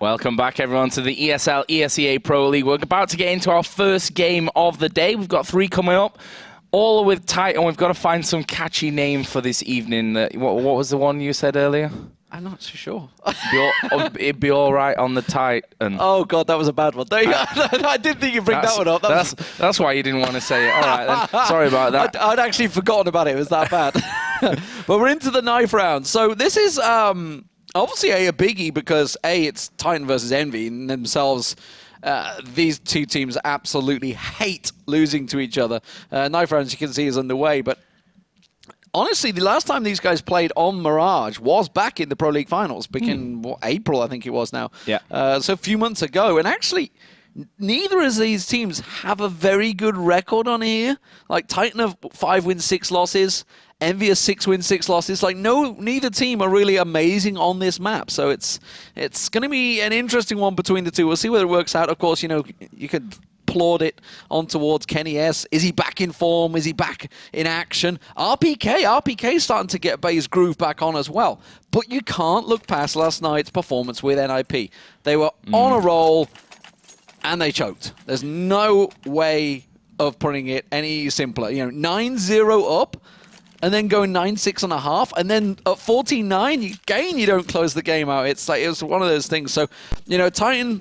Welcome back, everyone, to the ESL ESEA Pro League. We're about to get into our first game of the day. We've got 3 coming up, all with Titan. We've got to find some catchy name for this evening. What was the one you said earlier? I'm not so sure. It'd be all right on the Titan. Oh, God, that was a bad one. I did think you'd bring that one up. That's why you didn't want to say it. All right, then. Sorry about that. I'd actually forgotten about it. It was that bad. But we're into the knife round. So this is obviously a biggie because, it's Titan versus Envy and themselves. These two teams absolutely hate losing to each other. Knife round, as you can see, is underway. But honestly, the last time these guys played on Mirage was back in the Pro League finals, back in April, I think it was now. Yeah. So a few months ago. And actually, neither of these teams have a very good record on here. Like, Titan have 5 wins, 6 losses. EnVyUS 6 wins, 6 losses. Like, neither team are really amazing on this map. So it's going to be an interesting one between the two. We'll see whether it works out. Of course, you know, you could applaud it on towards Kenny S. Is he back in form? Is he back in action? RPK starting to get his groove back on as well. But you can't look past last night's performance with NIP. They were on a roll and they choked. There's no way of putting it any simpler. You know, 9-0 up and then going 9-6.5, and then at 14-9, you don't close the game out. It's like, it was one of those things. So, you know, Titan,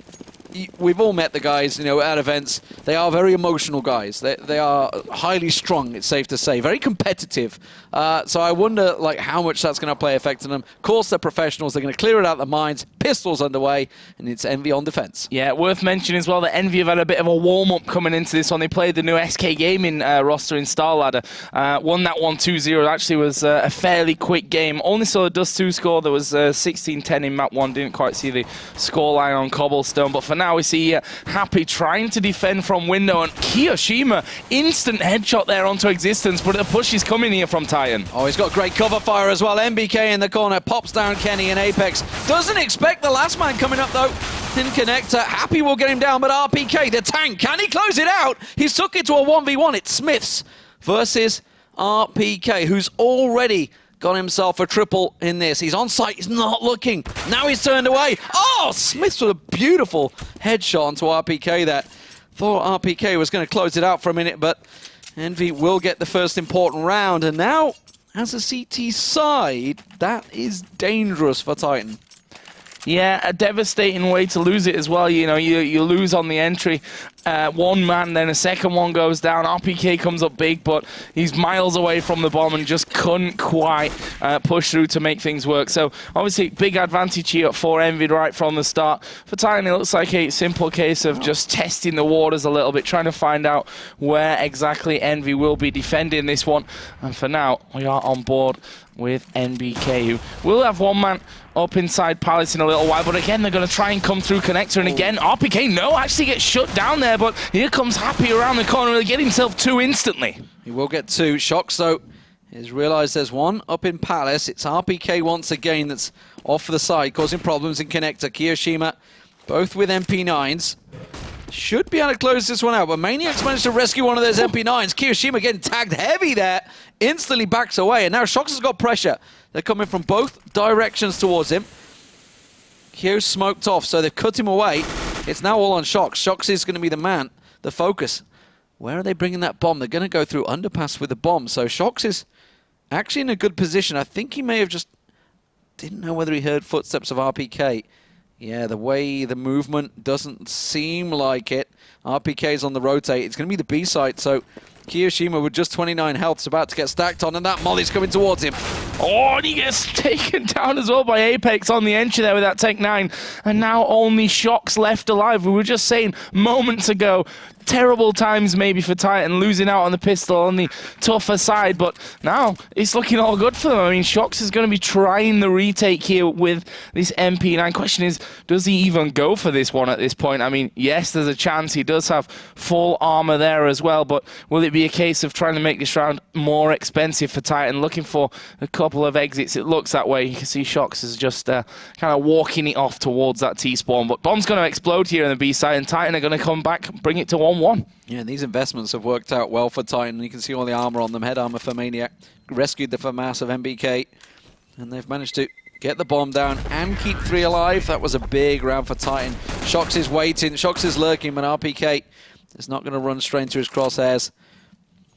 we've all met the guys, you know, at events. They are very emotional guys. They are highly strung, it's safe to say. Very competitive. So I wonder, like, how much that's going to play effect on them. Of course, they're professionals. They're going to clear it out of their minds. Pistols underway, and it's Envy on defense. Yeah, worth mentioning as well that Envy have had a bit of a warm-up coming into this one. They played the new SK Gaming roster in Star Ladder. Won that one 2-0. It actually was a fairly quick game. Only saw the Dust 2 score. There was 16-10 in map 1. Didn't quite see the scoreline on Cobblestone. But for now, we see Happy trying to defend from window. And Kiyoshima, instant headshot there onto Existence. But the push is coming here from Titan. Oh, he's got great cover fire as well. MBK in the corner. Pops down Kenny and Apex. Doesn't expect the last man coming up, though. In connector. Happy will get him down, but RPK, the tank, can he close it out? He's took it to a 1v1. It's Smiths versus RPK, who's already got himself a triple in this. He's on site. He's not looking. Now he's turned away. Oh, Smiths with a beautiful headshot onto RPK there. Thought RPK was going to close it out for a minute, but Envy will get the first important round. And now, as a CT side, that is dangerous for Titan. Yeah, a devastating way to lose it as well. You know, you lose on the entry. One man, then a second one goes down. RPK comes up big, but he's miles away from the bomb and just couldn't quite push through to make things work. So, obviously, big advantage here for Envy right from the start. For Titan, it looks like a simple case of just testing the waters a little bit, trying to find out where exactly Envy will be defending this one. And for now, we are on board with NBK, who will have one man up inside Palace in a little while, but again, they're going to try and come through connector, and again, RPK, actually gets shut down there, but here comes Happy around the corner, and he'll get himself 2 instantly. He will get 2. Shox, though, has realised there's one up in Palace. It's RPK once again that's off the side, causing problems in connector. Kiyoshima, both with MP9s. Should be able to close this one out, but Maniacs managed to rescue one of those MP9s. Kiyoshima getting tagged heavy there, instantly backs away, and now Shox has got pressure. They're coming from both directions towards him. Kyo smoked off, so they've cut him away. It's now all on Shox. Shox is going to be the man, the focus. Where are they bringing that bomb? They're going to go through underpass with the bomb, so Shox is actually in a good position. I think he may have just didn't know whether he heard footsteps of RPK. Yeah, the way the movement doesn't seem like it. RPK's on the rotate. It's going to be the B site, so Kiyoshima with just 29 health is about to get stacked on, and that molly's coming towards him. Oh, and he gets taken down as well by Apex on the entry there with that Tech 9. And now only Shox left alive. We were just saying moments ago, terrible times maybe for Titan, losing out on the pistol on the tougher side, but now it's looking all good for them. I mean, Shox is going to be trying the retake here with this MP9. Question is, does he even go for this one at this point? I mean, yes, there's a chance. He does have full armor there as well, but will it be a case of trying to make this round more expensive for Titan, looking for a couple of exits? It looks that way. You can see Shox is just kind of walking it off towards that T-spawn, but bomb's going to explode here in the B side, and Titan are going to come back, bring it to 1-1. Yeah, and these investments have worked out well for Titan. You can see all the armor on them. Head armor for Maniac. Rescued the FAMAS of MBK. And they've managed to get the bomb down and keep 3 alive. That was a big round for Titan. Shox is waiting, Shox is lurking, but RPK is not going to run straight into his crosshairs.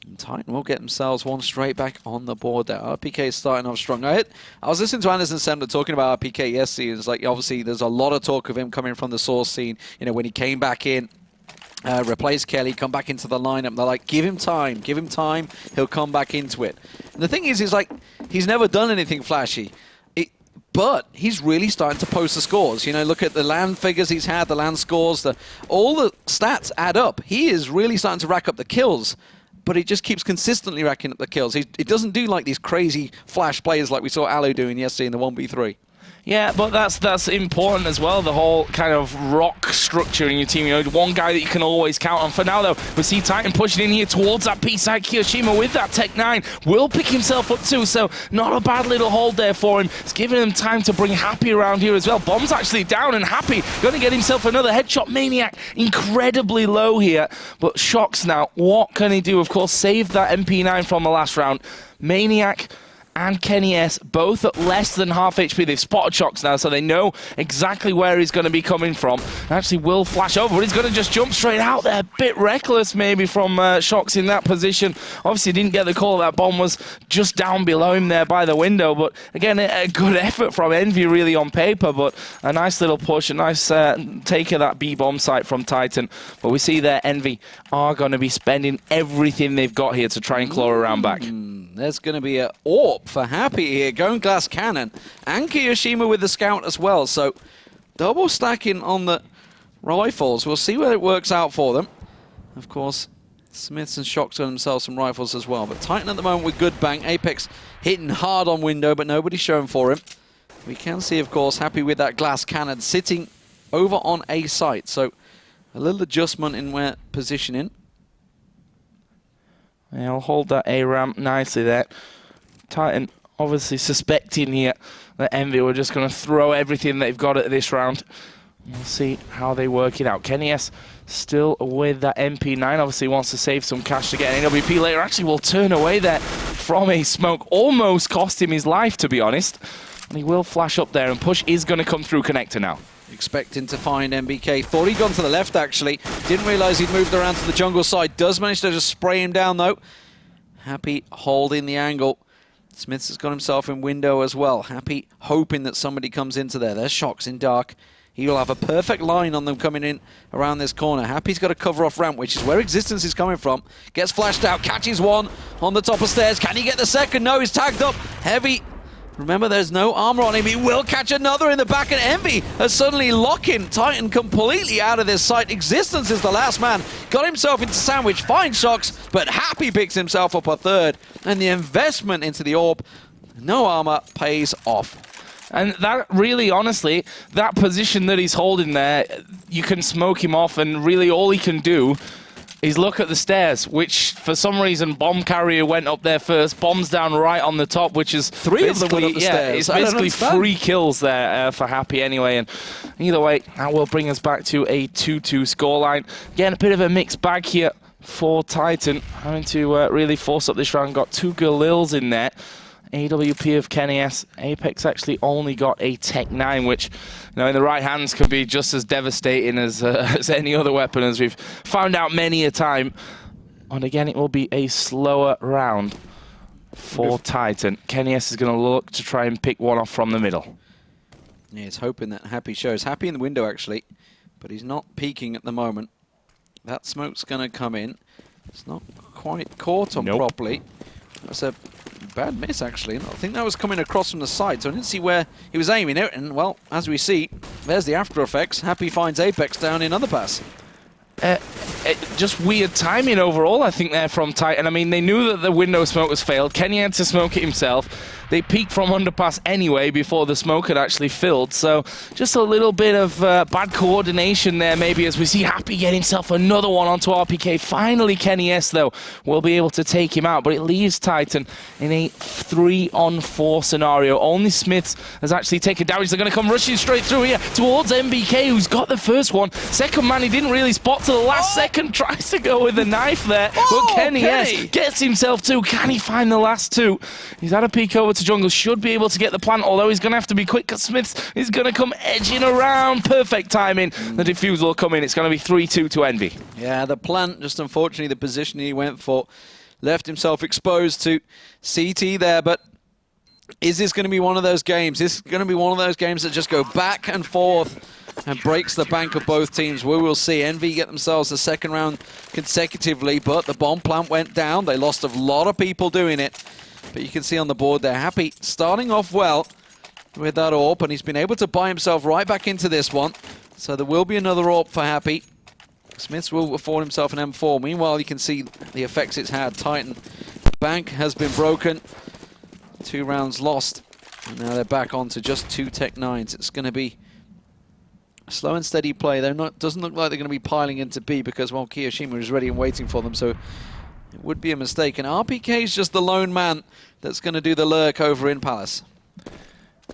And Titan will get themselves one straight back on the board there. RPK is starting off strong. I was listening to Anderson Sembler talking about RPK yesterday. It's like, obviously, there's a lot of talk of him coming from the source scene. You know, when he came back in, replace Kelly, come back into the lineup. They're like, give him time, he'll come back into it. And the thing is like, he's never done anything flashy. But he's really starting to post the scores. You know, look at the LAN figures he's had, the LAN scores, all the stats add up. He is really starting to rack up the kills, but he just keeps consistently racking up the kills. He doesn't do like these crazy flash plays like we saw Alu doing yesterday in the 1v3. Yeah, but that's important as well, the whole kind of rock structure in your team. You know, one guy that you can always count on. For now, though, we see Titan pushing in here towards that P-side. Kiyoshima with that Tech 9 will pick himself up too, so not a bad little hold there for him. It's giving him time to bring Happy around here as well. Bomb's actually down, and Happy going to get himself another headshot. Maniac incredibly low here, but Shox now, what can he do? Of course, saved that MP9 from the last round. Maniac and kennyS both at less than half HP. They've spotted Shox now, so they know exactly where he's going to be coming from. Actually will flash over, but he's going to just jump straight out there. A bit reckless maybe from Shox in that position. Obviously didn't get the call. That bomb was just down below him there by the window, but again, a good effort from Envy really on paper, but a nice little push, a nice take of that B-bomb site from Titan. But we see there Envy are going to be spending everything they've got here to try and claw around back. There's going to be an AWP for Happy here, going glass cannon, and Kiyoshima with the scout as well. So double stacking on the rifles. We'll see where it works out for them. Of course, Smiths and Shox on themselves some rifles as well. But Titan at the moment with good bang. Apex hitting hard on window, but nobody's showing for him. We can see, of course, Happy with that glass cannon sitting over on A site. So a little adjustment in where positioning. Yeah, I'll hold that A ramp nicely there. Titan obviously suspecting here that Envy were just going to throw everything they've got at this round. We'll see how they work it out. kennyS still with that MP9. Obviously wants to save some cash to get an AWP later. Actually will turn away there from a smoke. Almost cost him his life, to be honest. And he will flash up there, and push is going to come through connector now. Expecting to find MBK. Thought he'd gone to the left, actually. Didn't realize he'd moved around to the jungle side. Does manage to just spray him down, though. Happy holding the angle. Smiths has got himself in window as well. Happy hoping that somebody comes into there. There's Shox in dark. He will have a perfect line on them coming in around this corner. Happy's got to cover off ramp, which is where Existence is coming from. Gets flashed out, catches one on the top of stairs. Can he get the second? No, he's tagged up. Heavy. Remember, there's no armor on him. He will catch another in the back, and Envy has suddenly locking Titan completely out of this site. Existence is the last man. Got himself into sandwich, finds Shox, but Happy picks himself up a third. And the investment into the AWP, no armor, pays off. And that really, honestly, that position that he's holding there, you can smoke him off, and really all he can do is look at the stairs, which for some reason Bomb Carrier went up there first. Bomb's down right on the top, which is three of them went up the stairs. It's basically 3 kills there for Happy anyway. And either way, that will bring us back to a 2-2 scoreline. Again, a bit of a mixed bag here for Titan, having to really force up this round. Got 2 Galils in there. AWP of kennyS. Apex actually only got a Tech 9, which, you know, in the right hands can be just as devastating as any other weapon, as we've found out many a time. And again, it will be a slower round for Titan. kennyS is going to look to try and pick one off from the middle. Yeah, he's hoping that Happy shows. Happy in the window, actually, but he's not peeking at the moment. That smoke's going to come in. It's not quite caught on properly. That's a bad miss, actually. I think that was coming across from the side, so I didn't see where he was aiming it. And, well, as we see, there's the after effects. Happy finds Apex down in underpass. Just weird timing overall, I think, there from Titan. I mean, they knew that the window smoke was failed. Kenny had to smoke it himself. They peeked from underpass anyway before the smoke had actually filled. So just a little bit of bad coordination there, maybe, as we see Happy get himself another one onto RPK. Finally, kennyS, though, will be able to take him out. But it leaves Titan in a 3-on-4 scenario. Only Smiths has actually taken damage. They're going to come rushing straight through here towards MBK, who's got the first one. Second man, he didn't really spot to the last second. Tries to go with the knife there. But kennyS gets himself 2. Can he find the last 2? He's had a peek over to to jungle, should be able to get the plant, although he's going to have to be quick because Smiths is going to come edging around. Perfect timing. The defuse will come in. It's going to be 3-2 to Envy. Yeah, the plant, just unfortunately, the position he went for, left himself exposed to CT there, but is this going to be one of those games? This is going to be one of those games that just go back and forth and breaks the bank of both teams. We will see. Envy get themselves the second round consecutively, but the bomb plant went down. They lost a lot of people doing it, but you can see on the board they're happy. Starting off well with that AWP, and he's been able to buy himself right back into this one. So there will be another AWP for Happy. Smiths will afford himself an M4. Meanwhile, you can see the effects it's had. Titan bank has been broken. 2 rounds lost. And now they're back on to just 2 Tech 9s. It's going to be a slow and steady play. Doesn't look like they're going to be piling into B because, well, Kiyoshima is ready and waiting for them. So it would be a mistake. And RPK is just the lone man that's going to do the lurk over in Palace.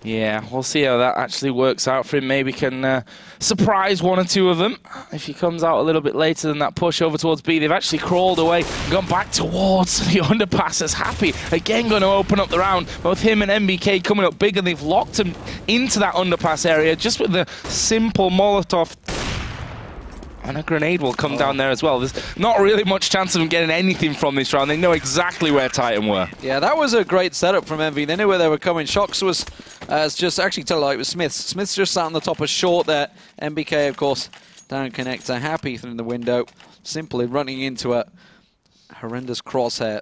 Yeah, we'll see how that actually works out for him. Maybe can surprise 1 or 2 of them if he comes out a little bit later than that push over towards B. They've actually crawled away, gone back towards the underpass as Happy. Again, going to open up the round. Both him and MBK coming up big, and they've locked him into that underpass area just with the simple Molotov. And a grenade will come down there as well. There's not really much chance of them getting anything from this round. They know exactly where Titan were. Yeah, that was a great setup from Envy. They knew where they were coming. Shox was just actually tell like it was Smiths. Smiths just sat on the top of short there. MBK, of course, down connector. Happy through the window. Simply running into a horrendous crosshair.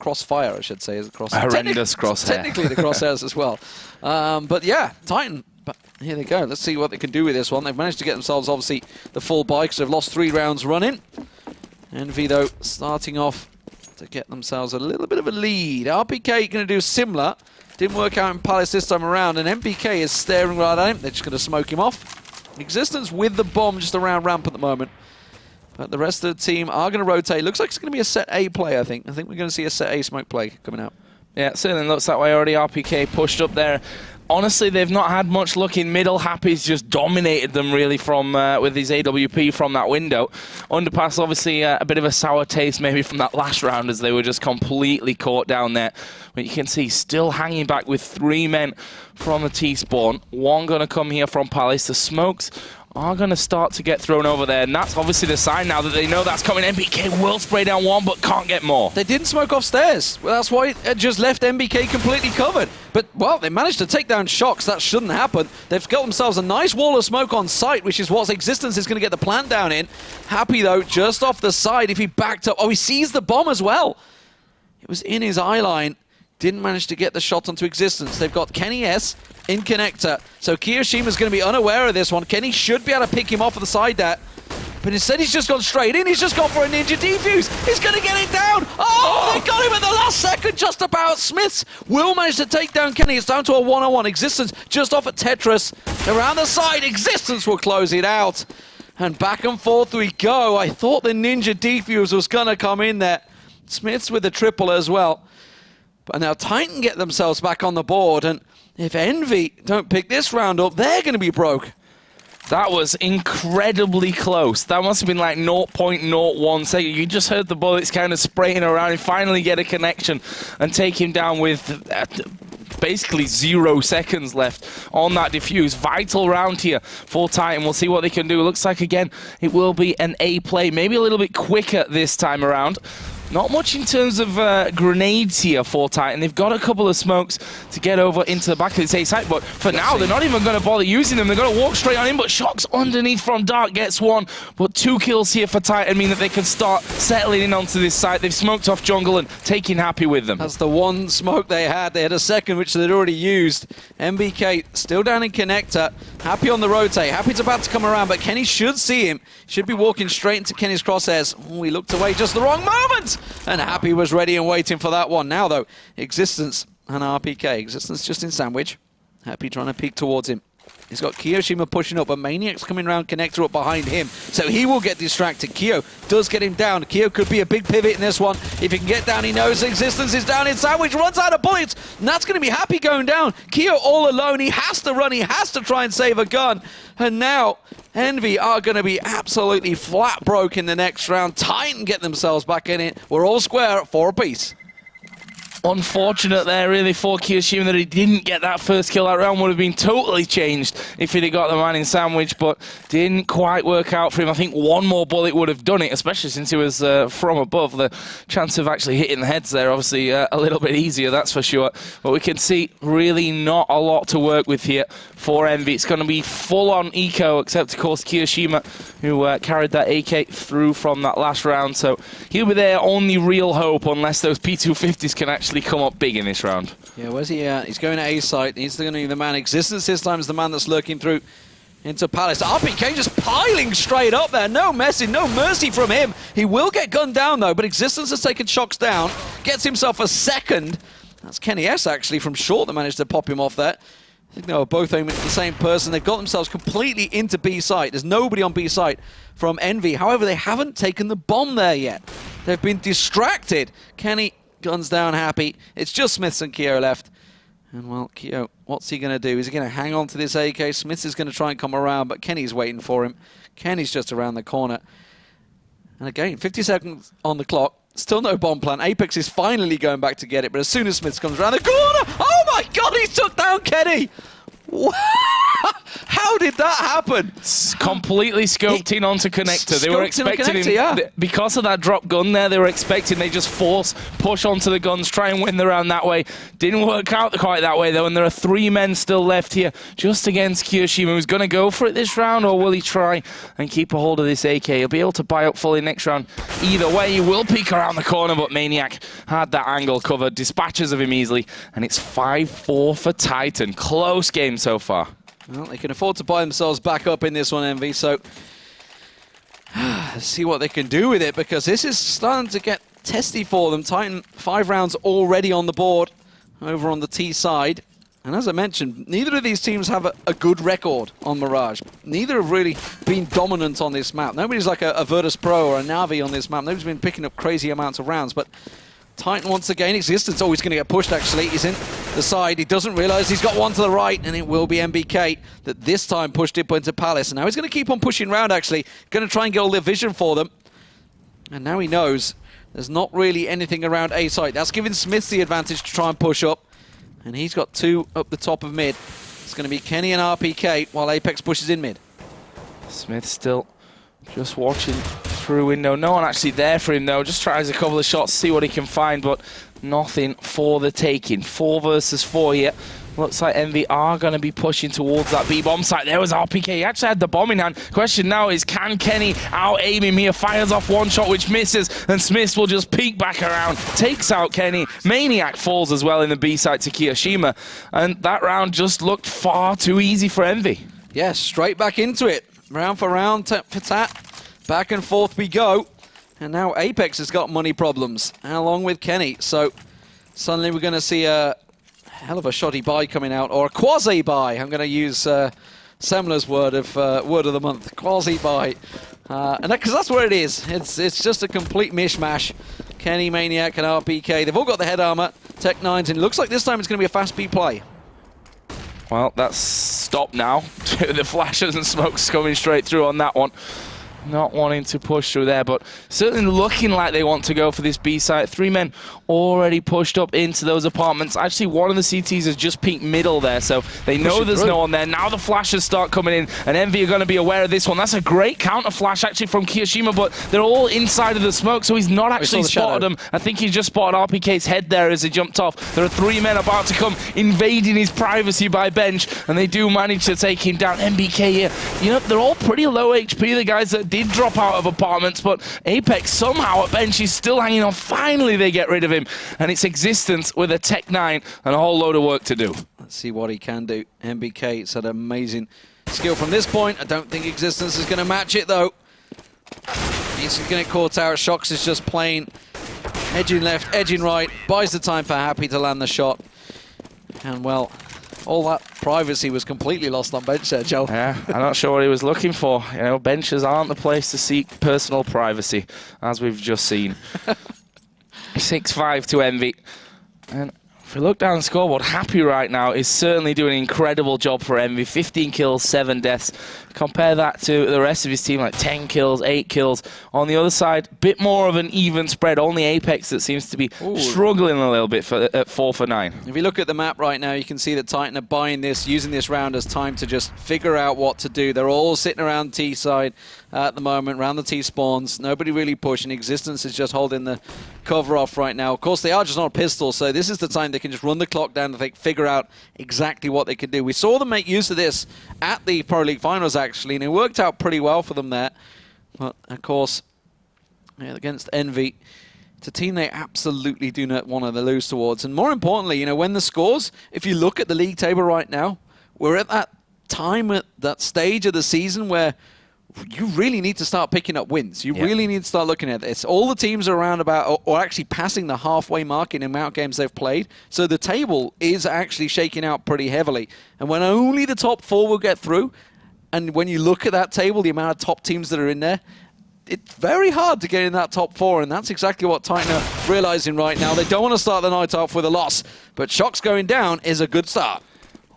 Crossfire, I should say, is a crosshair. Horrendous crosshair. Technically the crosshairs as well. But yeah, Titan. But here they go. Let's see what they can do with this one. They've managed to get themselves, obviously, the full buy because they've lost 3 rounds running. Envy, though, starting off to get themselves a little bit of a lead. RPK going to do similar. Didn't work out in Palace this time around, and MPK is staring right at him. They're just going to smoke him off. Existence with the bomb just around ramp at the moment. But the rest of the team are going to rotate. Looks like it's going to be a set A play, I think. I think we're going to see a set A smoke play coming out. Yeah, it certainly looks that way already. RPK pushed up there. Honestly, they've not had much luck in middle. Happy's just dominated them, really, from with his AWP from that window. Underpass, obviously, a bit of a sour taste maybe from that last round as they were just completely caught down there. But you can see still hanging back with 3 men from the T-spawn. 1 going to come here from Palace. The smokes are going to start to get thrown over there, and that's obviously the sign now that they know that's coming. MBK will spray down 1, but can't get more. They didn't smoke off stairs. Well, that's why it just left MBK completely covered. But, well, they managed to take down Shox. That shouldn't happen. They've got themselves a nice wall of smoke on site, which is what Existence is going to get the plant down in. Happy, though, just off the side. If he backed up... Oh, he sees the bomb as well. It was in his eye line. Didn't manage to get the shot onto Existence. They've got Kenny S in connector. So Kiyoshima's going to be unaware of this one. Kenny should be able to pick him off of the side there. But instead he's just gone straight in. He's just gone for a ninja defuse. He's going to get it down. Oh, they got him at the last second just about. Smiths will manage to take down Kenny. It's down to a 1-on-1. Existence just off at Tetris. Around the side, Existence will close it out. And back and forth we go. I thought the ninja defuse was going to come in there. Smiths with the triple as well. But now Titan get themselves back on the board, and if Envy don't pick this round up, they're going to be broke. That was incredibly close. That must have been like 0.01 second. You just heard the bullets kind of spraying around and finally get a connection and take him down with basically 0 seconds left on that defuse. Vital round here for Titan. We'll see what they can do. Looks like, again, it will be an A play. Maybe a little bit quicker this time around. Not much in terms of grenades here for Titan. They've got a couple of smokes to get over into the back of this A site, but for now, they're not even going to bother using them. They're going to walk straight on in, but Shox underneath from Dark gets 1. But 2 kills here for Titan mean that they can start settling in onto this site. They've smoked off jungle and taking Happy with them. That's the 1 smoke they had. They had a second, which they'd already used. MBK still down in connector. Happy on the rotate. Happy's about to come around, but Kenny should see him. Should be walking straight into Kenny's crosshairs. Oh, he looked away just the wrong moment! And Happy was ready and waiting for that one. Now, though, Existence and RPK. Existence just in sandwich. Happy trying to peek towards him. He's got Kiyoshima pushing up, but Maniac's coming around connector up behind him. So he will get distracted. Kyo does get him down. Kyo could be a big pivot in this one. If he can get down, he knows Existence is down in sandwich. Runs out of bullets. And that's going to be Happy going down. Kyo all alone. He has to run. He has to try and save a gun. And now Envy are going to be absolutely flat broke in the next round. Titan get themselves back in it. We're all square at 4 apiece. Unfortunate there, really, for Kiyoshima that he didn't get that first kill. That round would have been totally changed if he'd have got the man in sandwich, but didn't quite work out for him. I think one more bullet would have done it, especially since he was from above. The chance of actually hitting the heads there, obviously, a little bit easier, that's for sure. But we can see really not a lot to work with here for Envy. It's going to be full-on eco, except, of course, Kiyoshima, who carried that AK through from that last round. So he'll be their only real hope, unless those P250s can actually come up big in this round. Yeah, where's he at? He's going to A site. He's going to be the man. Existence this time is the man that's lurking through into Palace. RPK just piling straight up there. No messing, no mercy from him. He will get gunned down, though, but Existence has taken Shocks down. Gets himself a second. That's Kenny S, actually, from short that managed to pop him off there. I think they were both aiming at the same person. They've got themselves completely into B site. There's nobody on B site from Envy. However, they haven't taken the bomb there yet. They've been distracted. Kenny guns down happy. It's just Smiths and Keo left. And, well, Keo, what's he going to do? Is he going to hang on to this AK? Smiths is going to try and come around, but Kenny's waiting for him. Kenny's just around the corner. And again, 50 seconds on the clock. Still no bomb plan. Apex is finally going back to get it, but as soon as Smiths comes around the corner, oh my God, he took down Kenny! How did that happen? Completely scoped in onto connector. They were expecting him, yeah. Because of that drop gun there, they were expecting they just push onto the guns, try and win the round that way. Didn't work out quite that way, though, and there are 3 men still left here just against Kiyoshima, who's going to go for it this round, or will he try and keep a hold of this AK? He'll be able to buy up fully next round. Either way, he will peek around the corner, but Maniac had that angle covered, dispatches of him easily, and it's 5-4 for Titan. Close game so far. Well, they can afford to buy themselves back up in this one, Envy, so see what they can do with it, because this is starting to get testy for them. Titan, 5 rounds already on the board over on the T side. And as I mentioned, neither of these teams have a good record on Mirage. Neither have really been dominant on this map. Nobody's like a Virtus Pro or a Navi on this map. Nobody's been picking up crazy amounts of rounds, but Titan once again, Existence always going to get pushed, actually. He's in the side. He doesn't realize he's got one to the right, and it will be MBK that this time pushed it into Palace. And now he's going to keep on pushing around, actually. Going to try and get all the vision for them. And now he knows there's not really anything around A site. That's giving Smith the advantage to try and push up. And he's got 2 up the top of mid. It's going to be Kenny and RPK while Apex pushes in mid. Smith still just watching through window. No one actually there for him, though. Just tries a couple of shots, see what he can find, but nothing for the taking. 4 versus 4 here. Looks like Envy are going to be pushing towards that B-bomb site. There was RPK. He actually had the bomb in hand. Question now is, can Kenny out-aim him here? Fires off one shot, which misses, and Smiths will just peek back around. Takes out Kenny. Maniac falls as well in the B site to Kiyoshima. And that round just looked far too easy for Envy. Yes, straight back into it. Round for round, tat for tat. Back and forth we go. And now Apex has got money problems, along with Kenny. So suddenly we're going to see a hell of a shoddy buy coming out, or a quasi-buy. I'm going to use Semler's word of the month, quasi-buy. And because that's what it is. It's just a complete mishmash. Kenny, Maniac, and RPK. They've all got the head armor, Tech 9s, and it looks like this time it's going to be a fast B play. Well, that's stopped now. The flashes and smokes coming straight through on that one. Not wanting to push through there, but certainly looking like they want to go for this B site. 3 men already pushed up into those apartments. Actually, one of the CTs has just peeked middle there, so they know there's no one there. Now the flashes start coming in, and Envy are going to be aware of this one. That's a great counter flash, actually, from Kiyoshima, but they're all inside of the smoke, so he's not actually spotted them. I think he just spotted RPK's head there as he jumped off. There are 3 men about to come, invading his privacy by bench, and they do manage to take him down. MBK here, you know, they're all pretty low HP, the guys that did drop out of apartments, but Apex somehow at bench is still hanging on. Finally they get rid of him, and it's Existence with a Tech 9 and a whole load of work to do. Let's see what he can do. MBK, it's had amazing skill from this point. I don't think Existence is going to match it, though. He's going to get caught out. Shocks is just playing edging left, edging right, buys the time for Happy to land the shot. And, well, all that privacy was completely lost on bench there, Joe. Yeah, I'm not sure what he was looking for. You know, benches aren't the place to seek personal privacy, as we've just seen. 6-5 to Envy. And we look down the scoreboard, Happy right now is certainly doing an incredible job for Envy. 15 kills, 7 deaths. Compare that to the rest of his team, like 10 kills, 8 kills. On the other side, bit more of an even spread. Only Apex that seems to be struggling a little bit at 4 for 9. If you look at the map right now, you can see that Titan are buying this, using this round as time to just figure out what to do. They're all sitting around T side at the moment, around the T spawns. Nobody really pushing. Existence is just holding the cover off right now. Of course, they are just on a pistol, so this is the time they can just run the clock down and figure out exactly what they can do. We saw them make use of this at the Pro League Finals, actually, and it worked out pretty well for them there. But, of course, against Envy, it's a team they absolutely do not want to lose towards. And more importantly, you know, when the scores, if you look at the league table right now, we're at that time, at that stage of the season where you really need to start picking up wins. You really need to start looking at this. All the teams are around about, or actually passing the halfway mark in the amount of games they've played. So the table is actually shaking out pretty heavily. And when only the top 4 will get through, and when you look at that table, the amount of top teams that are in there, it's very hard to get in that top 4, and that's exactly what Titan are realizing right now. They don't want to start the night off with a loss, but Shox going down is a good start.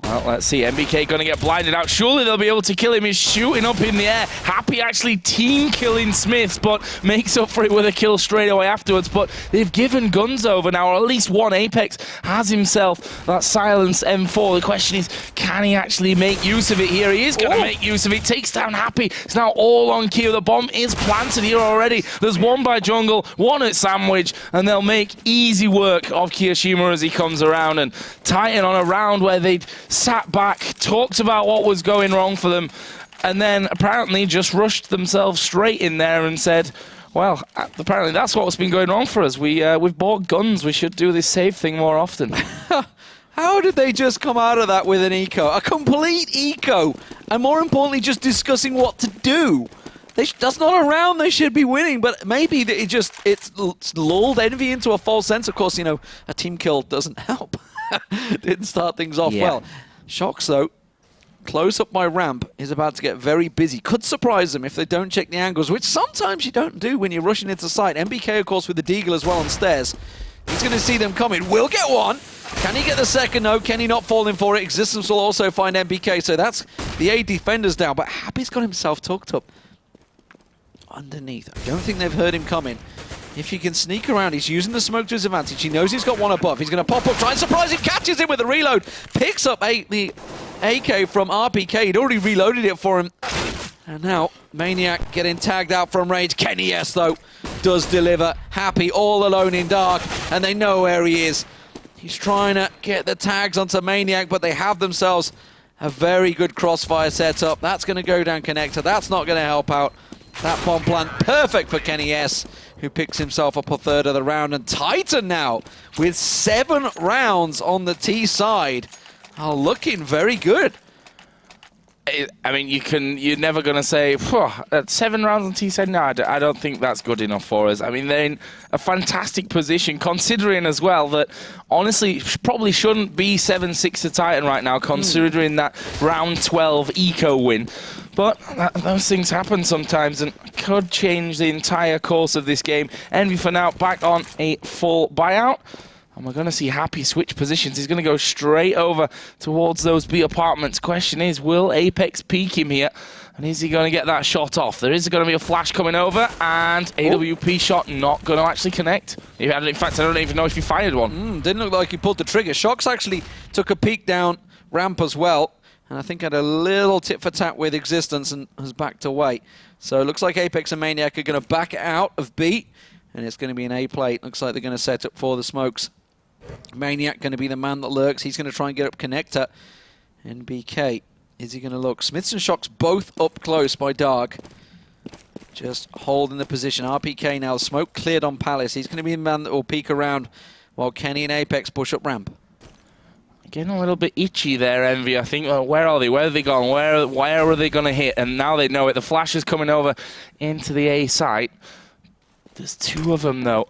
Well, let's see. MBK going to get blinded out. Surely they'll be able to kill him. He's shooting up in the air. Happy actually team killing Smiths, but makes up for it with a kill straight away afterwards. But they've given guns over now, or at least one Apex has himself that silenced M4. The question is, can he actually make use of it here? He is going to make use of it. Takes down Happy. It's now all on Q. The bomb is planted here already. There's one by Jungle, one at Sandwich, and they'll make easy work of Kiyoshima as he comes around. And Titan on a round where they'd sat back, talked about what was going wrong for them, and then apparently just rushed themselves straight in there and said, well, apparently that's what's been going wrong for us. We've bought guns. We should do this save thing more often. How did they just come out of that with an eco? A complete eco! And more importantly, just discussing what to do. That's not a round they should be winning, but maybe it's lulled Envy into a false sense. Of course, you know, a team kill doesn't help. Didn't start things off well. Shox, though, close up by ramp, is about to get very busy. Could surprise them if they don't check the angles, which sometimes you don't do when you're rushing into sight. MBK, of course, with the Deagle as well on stairs. He's going to see them coming. Will get one. Can he get the second? No. Can he not fall in for it? Existence will also find MBK, so that's the 8 defenders down. But Happy's got himself tucked up underneath. I don't think they've heard him coming. If he can sneak around, he's using the smoke to his advantage. He knows he's got one above. He's going to pop up, try and surprise him, catches him with a reload, picks up the AK from RPK. He'd already reloaded it for him. And now, Maniac getting tagged out from range. EnVyUS, though, does deliver. Happy all alone in dark, and they know where he is. He's trying to get the tags onto Maniac, but they have themselves a very good crossfire setup. That's going to go down connector. That's not going to help out. That bomb plant perfect for EnVyUS, who picks himself up a third of the round. And Titan now with 7 rounds on the T side are looking very good. I mean, you're never going to say, 7 rounds on T side. No, I don't think that's good enough for us. I mean, they're in a fantastic position, considering as well that, honestly, probably shouldn't be 7-6 to Titan right now, considering that round 12 eco win. But those things happen sometimes and could change the entire course of this game. Envy for now back on a full buyout. And we're going to see Happy switch positions. He's going to go straight over towards those B apartments. Question is, will Apex peek him here? And is he going to get that shot off? There is going to be a flash coming over, and AWP shot not going to actually connect. In fact, I don't even know if he fired one. Didn't look like he pulled the trigger. Shox actually took a peek down ramp as well. And I think had a little tit for tat with Existence and has backed away. So it looks like Apex and Maniac are going to back out of B. And it's going to be an A plate. Looks like they're going to set up for the smokes. Maniac going to be the man that lurks. He's going to try and get up connector. And BK, is he going to look? Smiths and Shox both up close by Dark. Just holding the position. RPK now, smoke cleared on Palace. He's going to be the man that will peek around while Kenny and Apex push up ramp. Getting a little bit itchy there, Envy. I think, where are they? Where are they gone? Where are they going to hit? And now they know it. The flash is coming over into the A site. There's 2 of them, though.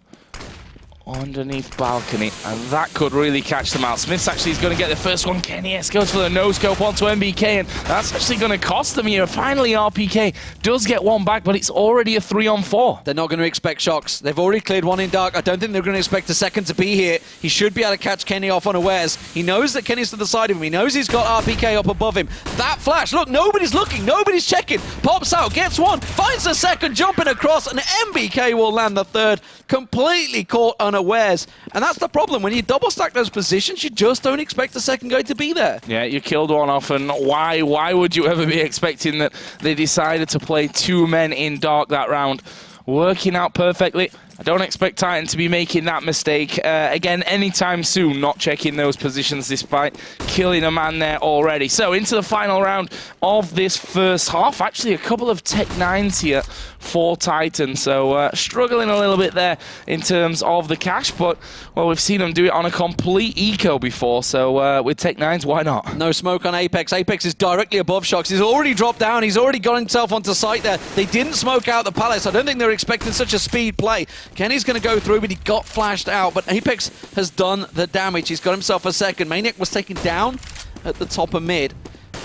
underneath balcony, and that could really catch them out. Smith's actually is going to get the first one. EnVyUS goes for the no-scope onto MBK, and that's actually going to cost them here. Finally, RPK does get one back, but it's already a 3-on-4. They're not going to expect shocks. They've already cleared one in dark. I don't think they're going to expect a second to be here. He should be able to catch Kenny off unawares. He knows that Kenny's to the side of him. He knows he's got RPK up above him. That flash, look, nobody's looking, nobody's checking. Pops out, gets one, finds the second, jumping across, and MBK will land the third. Completely caught unawares. And that's the problem. When you double stack those positions, you just don't expect the second guy to be there. Yeah, you killed one off, and why would you ever be expecting that they decided to play 2 men in dark that round? Working out perfectly. I don't expect Titan to be making that mistake again anytime soon, not checking those positions despite killing a man there already. So into the final round of this first half. Actually, a couple of Tech 9s here for Titan. So struggling a little bit there in terms of the cash, but well, we've seen them do it on a complete eco before. So with Tech 9s, why not? No smoke on Apex. Apex is directly above Shox. He's already dropped down. He's already got himself onto site there. They didn't smoke out the palace. I don't think they're expecting such a speed play. Kenny's going to go through, but he got flashed out. But Apex has done the damage. He's got himself a second. Maniac was taken down at the top of mid,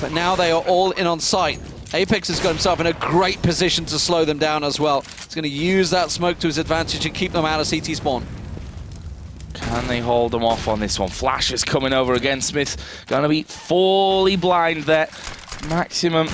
but now they are all in on site. Apex has got himself in a great position to slow them down as well. He's going to use that smoke to his advantage and keep them out of CT spawn. Can they hold them off on this one? Flash is coming over again. Smith going to be fully blind there. Maximum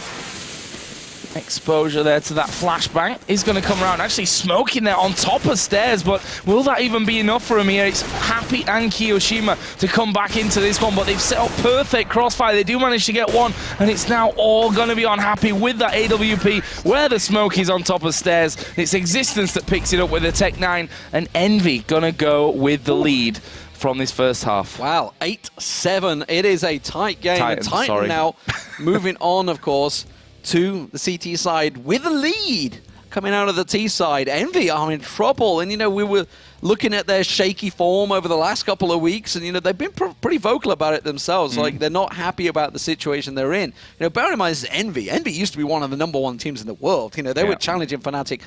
exposure there to that flashbang. He's going to come around, actually smoking there on top of stairs, but will that even be enough for him here? It's Happy and Kiyoshima to come back into this one, but they've set up perfect crossfire. They do manage to get one, and it's now all going to be on Happy with that AWP where the smoke is on top of stairs. It's Existence that picks it up with the Tech 9, and Envy going to go with the lead from this first half. Wow, 8-7. It is a tight game. Titan now moving on, of course, to the CT side with a lead coming out of the T side. Envy are in trouble, and you know, we were looking at their shaky form over the last couple of weeks, and you know, they've been pretty vocal about it themselves. Like, they're not happy about the situation they're in. You know, bear in mind, this is Envy. Envy used to be one of the #1 teams in the world. You know, they were challenging Fnatic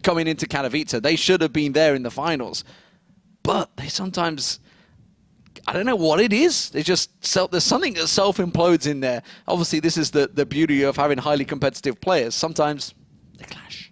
coming into Katowice. They should have been there in the finals, but they sometimes, I don't know what it is. They just there's something that self-implodes in there. Obviously, this is the beauty of having highly competitive players. Sometimes they clash.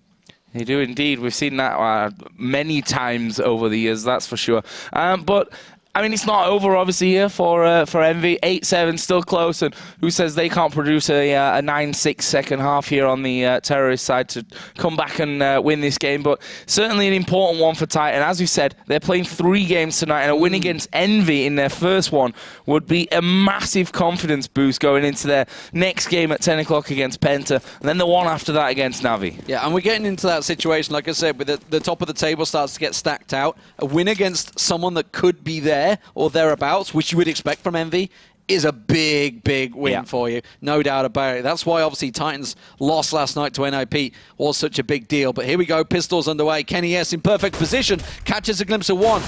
They do indeed. We've seen that many times over the years, that's for sure. But I mean, it's not over, obviously, here for Envy. 8-7, still close, and who says they can't produce a 9-6 second half here on the terrorist side to come back and win this game? But certainly an important one for Titan. As we said, they're playing 3 games tonight, and a win against Envy in their first one would be a massive confidence boost going into their next game at 10 o'clock against Penta, and then the one after that against Navi. Yeah, and we're getting into that situation, like I said, with the top of the table starts to get stacked out. A win against someone that could be there or thereabouts, which you would expect from Envy, is a big, big win for you. No doubt about it. That's why, obviously, Titans' loss last night to NIP was such a big deal. But here we go. Pistols underway. EnVyUS in perfect position. Catches a glimpse of one.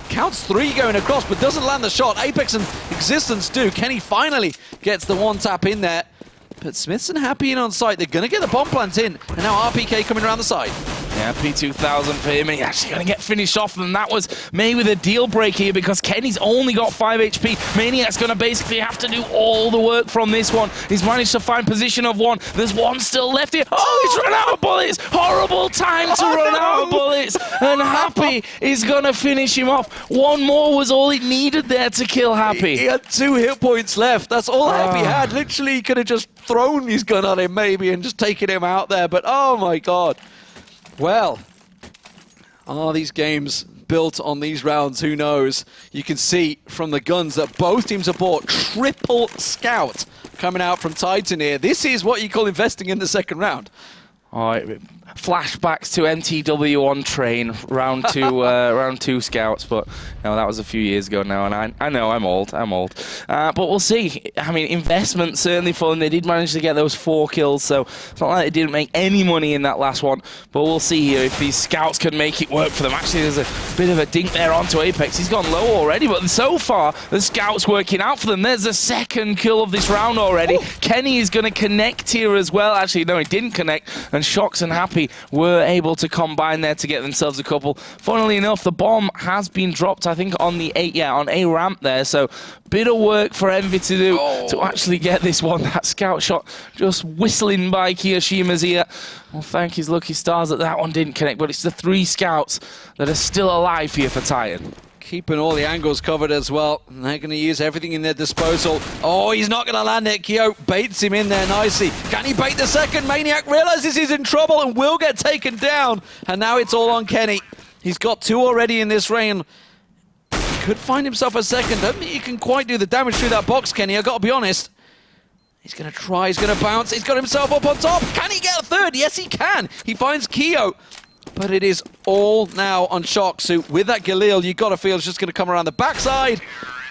Counts 3 going across, but doesn't land the shot. Apex and Existence do. Kenny finally gets the one tap in there. But Smiths and Happy in on site. They're going to get the bomb plant in. And now RPK coming around the side. Yeah, P2000 for him, and he's actually going to get finished off, and that was maybe the deal breaker here because Kenny's only got 5 HP. Maniac's going to basically have to do all the work from this one. He's managed to find position of one. There's one still left here. Oh, he's run out of bullets. Horrible time to run out of bullets. And Happy is going to finish him off. One more was all he needed there to kill Happy. He had 2 hit points left. That's all Happy had. Literally, he could have just thrown his gun at him maybe and just taken him out there. But oh my god. Well, are these games built on these rounds? Who knows? You can see from the guns that both teams have bought triple scout coming out from Titan here. This is what you call investing in the second round. All right, flashbacks to MTW on train, round 2 scouts, but no, that was a few years ago now, and I know I'm old, but we'll see. I mean, investment certainly for them. They did manage to get those 4 kills, so it's not like they didn't make any money in that last one, but we'll see here if these scouts can make it work for them. Actually, there's a bit of a dink there onto Apex. He's gone low already, but so far, the scout's working out for them. There's the 2nd kill of this round already. Kenny is going to connect here as well. Actually, no, he didn't connect, and Shox and Happy Happy were able to combine there to get themselves a couple. Funnily enough, the bomb has been dropped, I think, on the on A ramp there. So bit of work for Envy to do to actually get this one. That scout shot just whistling by Kiyoshima's ear. Well, thank his lucky stars that that one didn't connect, but it's the 3 scouts that are still alive here for Titan. Keeping all the angles covered as well. And they're going to use everything in their disposal. Oh, he's not going to land it. Kyo baits him in there nicely. Can he bait the second? Maniac realizes he's in trouble and will get taken down. And now it's all on Kenny. He's got 2 already in this round. Could find himself a second. Don't think he can quite do the damage through that box, Kenny. I've got to be honest. He's going to try. He's going to bounce. He's got himself up on top. Can he get a third? Yes, he can. He finds Kyo. But it is all now on Shox, who, with that Galil, you got to feel is just going to come around the backside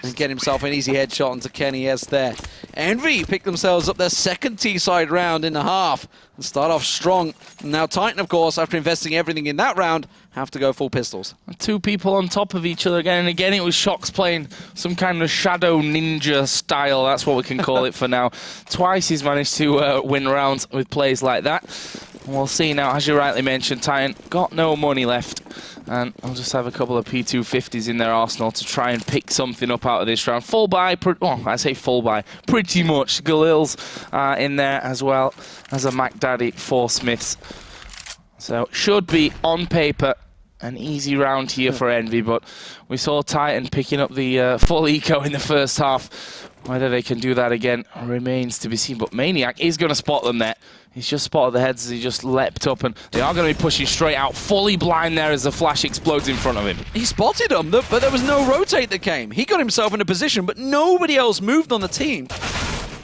and get himself an easy headshot onto Kenny S there. Envy pick themselves up their second T-side round in the half and start off strong. Now Titan, of course, after investing everything in that round, have to go full pistols. 2 people on top of each other again, and again it was Shox playing some kind of shadow ninja style. That's what we can call it for now. Twice he's managed to win rounds with plays like that. We'll see now, as you rightly mentioned, Titan got no money left. And I'll just have a couple of P250s in their arsenal to try and pick something up out of this round. Full buy, I say full buy, pretty much. Galil's in there as well as a Mac Daddy for Smiths. So should be, on paper, an easy round here for Envy, but we saw Titan picking up the full eco in the first half. Whether they can do that again remains to be seen, but Maniac is going to spot them there. He's just spotted the heads as he just leapt up, and they are going to be pushing straight out, fully blind there as the flash explodes in front of him. He spotted them, but there was no rotate that came. He got himself in a position, but nobody else moved on the team.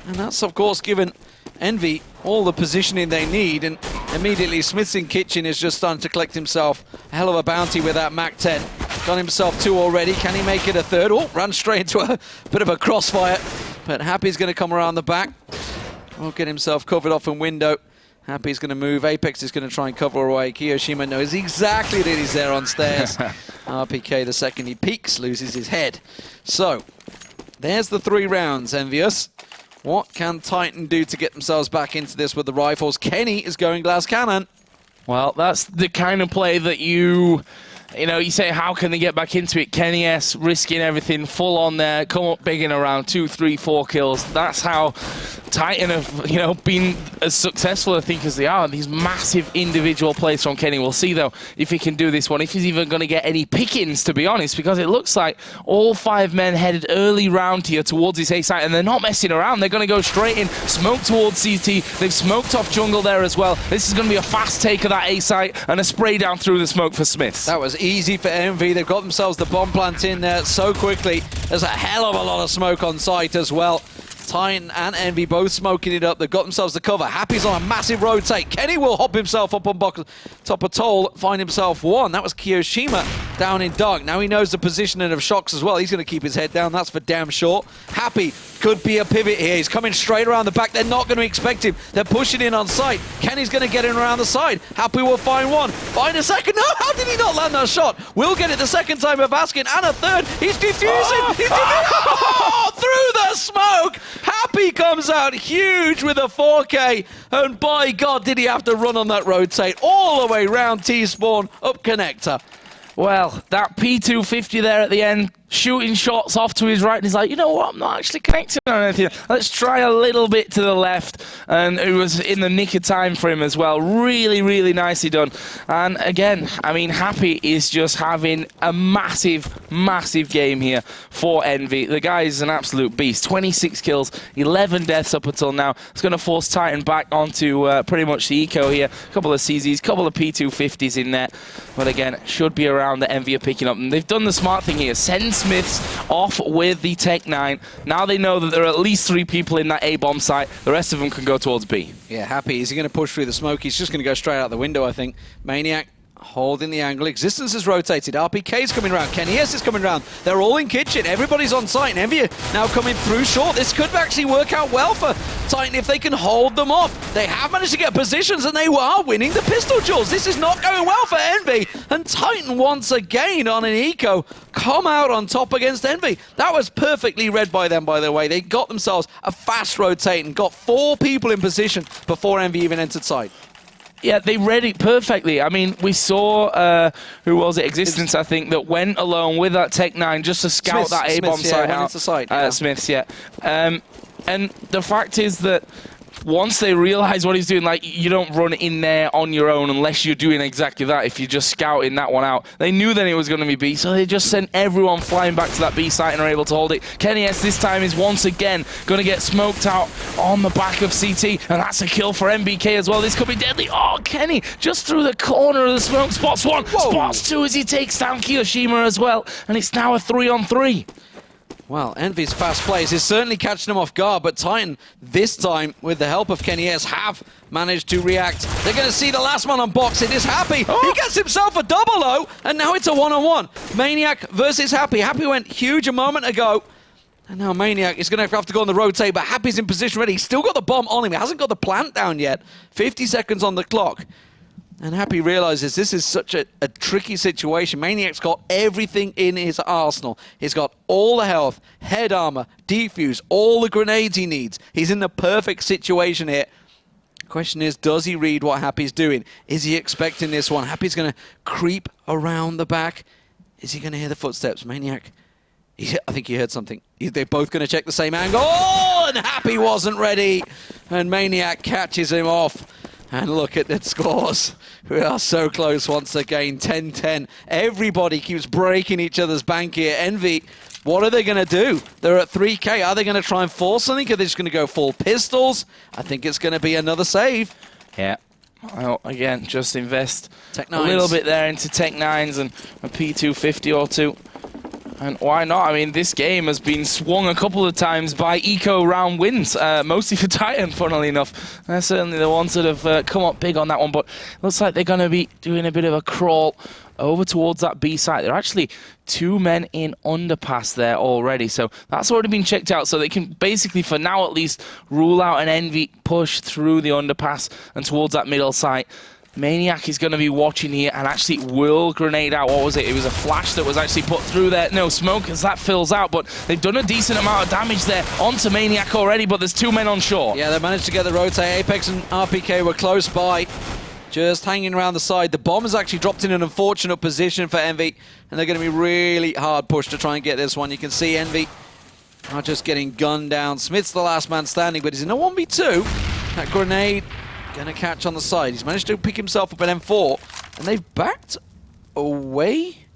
And that's, of course, given Envy all the positioning they need, and immediately Smith's in kitchen is just starting to collect himself a hell of a bounty with that Mac 10. Got himself 2 already. Can he make it a third? Oh, ran straight into a bit of a crossfire, but Happy's going to come around the back. Will get himself covered off in window. Happy's going to move. Apex is going to try and cover away. Kiyoshima knows exactly that he's there on stairs. RPK, the second he peeks, loses his head. So, there's the 3 rounds, EnVyUS. What can Titan do to get themselves back into this with the rifles? Kenny is going glass cannon. Well, that's the kind of play that you say, how can they get back into it? Kenny S risking everything, full on there, come up big in around 2, 3, 4 kills. That's how Titan have, been as successful, I think, as they are. These massive individual plays from Kenny. We'll see, though, if he can do this one, if he's even going to get any pickings, to be honest, because it looks like all 5 men headed early round here towards this A site, and they're not messing around. They're going to go straight in, smoke towards CT. They've smoked off jungle there as well. This is going to be a fast take of that A site and a spray down through the smoke for Smiths. That was easy for Envy. They've got themselves the bomb plant in there so quickly. There's a hell of a lot of smoke on site as well. Titan and Envy both smoking it up. They've got themselves the cover. Happy's on a massive rotate. Kenny will hop himself up on top of Toll, find himself 1. That was Kiyoshima down in dark. Now he knows the positioning of Shox as well. He's going to keep his head down. That's for damn sure. Happy could be a pivot here. He's coming straight around the back. They're not going to expect him. They're pushing in on site. Kenny's going to get in around the side. Happy will find 1. Find a second. No, how did he not land that shot? We'll get it the second time of asking. And a third. He's defusing. He's defusing. Through the smoke. Happy comes out huge with a 4K. And by God, did he have to run on that rotate all the way round T-spawn up connector. Well, that P250 there at the end, shooting shots off to his right, and he's like, you know what, I'm not actually connecting on anything. Let's try a little bit to the left. And it was in the nick of time for him as well. Really, really nicely done. And again, I mean, Happy is just having a massive, massive game here for Envy. The guy is an absolute beast. 26 kills, 11 deaths up until now. It's going to force Titan back onto pretty much the eco here. A couple of CZs, couple of P250s in there. But again, should be around that Envy are picking up. And they've done the smart thing here. Send Smiths off with the Tech 9. Now they know that there are at least 3 people in that A-bomb site. The rest of them can go towards B. Yeah, Happy. Is he going to push through the smoke? He's just going to go straight out the window, I think. Maniac holding the angle. Existence is rotated. RPK's coming around. Kenny S is coming around. They're all in kitchen. Everybody's on site. And Envy now coming through short. This could actually work out well for Titan if they can hold them off. They have managed to get positions and they are winning the pistol duels. This is not going well for Envy. And Titan once again on an eco come out on top against Envy. That was perfectly read by them, by the way. They got themselves a fast rotate and got 4 people in position before Envy even entered site. Yeah, they read it perfectly. I mean, we saw, who was it, Existence, I think, that went alone with that Tech-9 just to scout that A-bomb site out. Smiths, yeah. And the fact is that once they realize what he's doing, like, you don't run in there on your own unless you're doing exactly that, if you're just scouting that one out. They knew then it was going to be B, so they just sent everyone flying back to that B site and are able to hold it. kennyS this time is once again going to get smoked out on the back of CT, and that's a kill for MBK as well. This could be deadly. Oh, Kenny just through the corner of the smoke. Spots one, spots two as he takes down Kiyoshima as well, and it's now a 3-on-3. Well, Envy's fast plays is certainly catching them off guard, but Titan, this time, with the help of kennyS, have managed to react. They're going to see the last man on box. It is Happy. Oh. He gets himself a double O, and now it's a 1-on-1. Maniac versus Happy. Happy went huge a moment ago, and now Maniac is going to have to go on the rotate, but Happy's in position ready. He's still got the bomb on him. He hasn't got the plant down yet. 50 seconds on the clock. And Happy realizes this is such a tricky situation. Maniac's got everything in his arsenal. He's got all the health, head armor, defuse, all the grenades he needs. He's in the perfect situation here. Question is, does he read what Happy's doing? Is he expecting this one? Happy's going to creep around the back. Is he going to hear the footsteps? Maniac, I think he heard something. They're both going to check the same angle. Oh, and Happy wasn't ready. And Maniac catches him off. And look at the scores. We are so close once again, 10-10. Everybody keeps breaking each other's bank here. Envy, what are they going to do? They're at 3K. Are they going to try and force something? Are they just going to go full pistols? I think it's going to be another save. Yeah. Well, again, just invest Tech-9s. A little bit there into Tech-9s and a P250 or two. And why not? I mean, this game has been swung a couple of times by eco round wins, mostly for Titan, funnily enough. They're certainly the ones that have come up big on that one, but looks like they're going to be doing a bit of a crawl over towards that B site. There are actually 2 men in underpass there already, so that's already been checked out, so they can basically, for now at least, rule out an Envy push through the underpass and towards that middle site. Maniac is going to be watching here and actually will grenade out. What was it? It was a flash that was actually put through there. No smoke as that fills out, but they've done a decent amount of damage there onto Maniac already, but there's 2 men on shore. Yeah, they managed to get the rotate. Apex and RPK were close by, just hanging around the side. The bomb has actually dropped in an unfortunate position for Envy, and they're going to be really hard pushed to try and get this one. You can see Envy are just getting gunned down. Smith's the last man standing, but he's in a 1v2. That grenade gonna catch on the side. He's managed to pick himself up an M4, and they've backed away